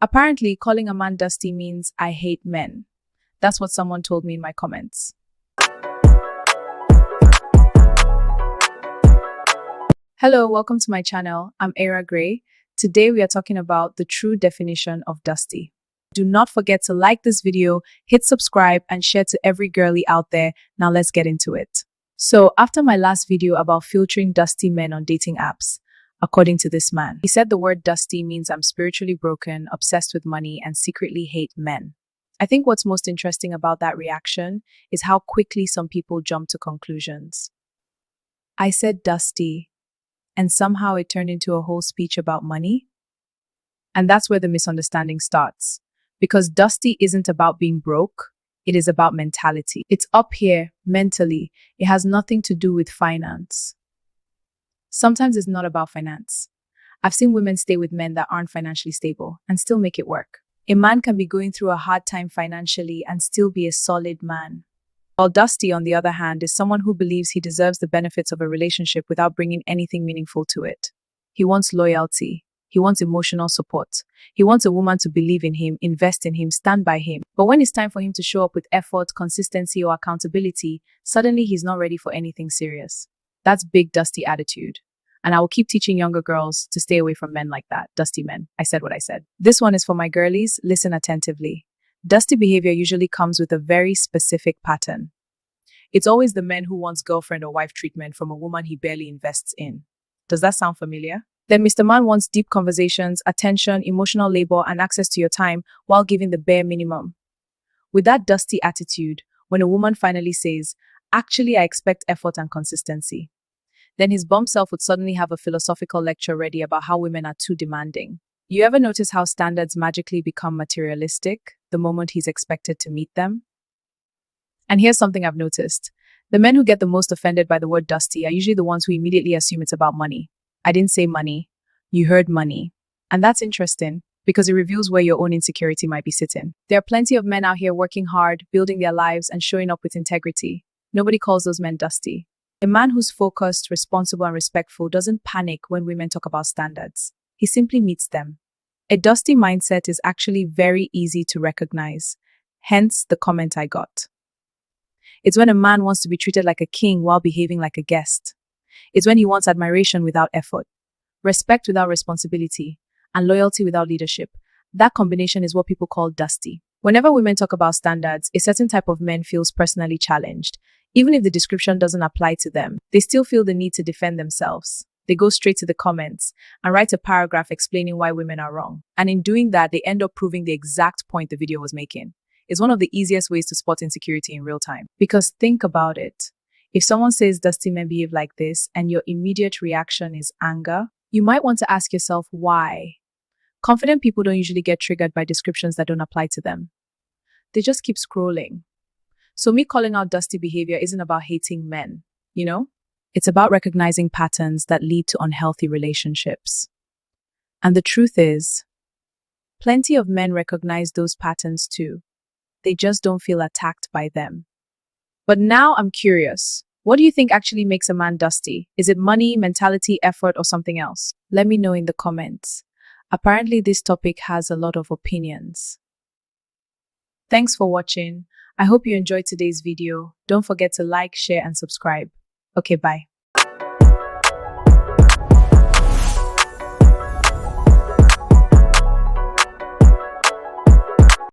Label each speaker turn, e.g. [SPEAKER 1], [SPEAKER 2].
[SPEAKER 1] Apparently, calling a man dusty means I hate men. That's what someone told me in my comments. Hello, welcome to my channel. I'm Era Gray. Today we are talking about the true definition of dusty. Do not forget to like this video, hit subscribe, and share to every girly out there. Now let's get into it. So after my last video about filtering dusty men on dating apps, according to this man, he said the word dusty means I'm spiritually broken, obsessed with money, and secretly hate men. I think what's most interesting about that reaction is how quickly some people jump to conclusions. I said dusty, and somehow it turned into a whole speech about money? And that's where the misunderstanding starts. Because dusty isn't about being broke, it is about mentality. It's up here, mentally. It has nothing to do with finance. Sometimes it's not about finance. I've seen women stay with men that aren't financially stable and still make it work. A man can be going through a hard time financially and still be a solid man. While dusty, on the other hand, is someone who believes he deserves the benefits of a relationship without bringing anything meaningful to it. He wants loyalty. He wants emotional support. He wants a woman to believe in him, invest in him, stand by him. But when it's time for him to show up with effort, consistency, or accountability, suddenly he's not ready for anything serious. That's big dusty attitude. And I will keep teaching younger girls to stay away from men like that, dusty men. I said what I said. This one is for my girlies. Listen attentively. Dusty behavior usually comes with a very specific pattern. It's always the man who wants girlfriend or wife treatment from a woman he barely invests in. Does that sound familiar? Then Mr. Man wants deep conversations, attention, emotional labor, and access to your time while giving the bare minimum. With that dusty attitude, when a woman finally says, "Actually, I expect effort and consistency," then his bum self would suddenly have a philosophical lecture ready about how women are too demanding. You ever notice how standards magically become materialistic the moment he's expected to meet them? And here's something I've noticed. The men who get the most offended by the word dusty are usually the ones who immediately assume it's about money. I didn't say money. You heard money. And that's interesting because it reveals where your own insecurity might be sitting. There are plenty of men out here working hard, building their lives, and showing up with integrity. Nobody calls those men dusty. A man who's focused, responsible, and respectful doesn't panic when women talk about standards. He simply meets them. A dusty mindset is actually very easy to recognize. Hence the comment I got. It's when a man wants to be treated like a king while behaving like a guest. It's when he wants admiration without effort, respect without responsibility, and loyalty without leadership. That combination is what people call dusty. Whenever women talk about standards, a certain type of men feels personally challenged. Even if the description doesn't apply to them, they still feel the need to defend themselves. They go straight to the comments and write a paragraph explaining why women are wrong. And in doing that, they end up proving the exact point the video was making. It's one of the easiest ways to spot insecurity in real time. Because think about it. If someone says dusty men behave like this and your immediate reaction is anger, you might want to ask yourself why. Confident people don't usually get triggered by descriptions that don't apply to them. They just keep scrolling. So me calling out dusty behavior isn't about hating men, It's about recognizing patterns that lead to unhealthy relationships. And the truth is, plenty of men recognize those patterns too. They just don't feel attacked by them. But now I'm curious. What do you think actually makes a man dusty? Is it money, mentality, effort, or something else? Let me know in the comments. Apparently, this topic has a lot of opinions. Thanks for watching. I hope you enjoyed today's video. Don't forget to like, share, and subscribe. Okay, bye.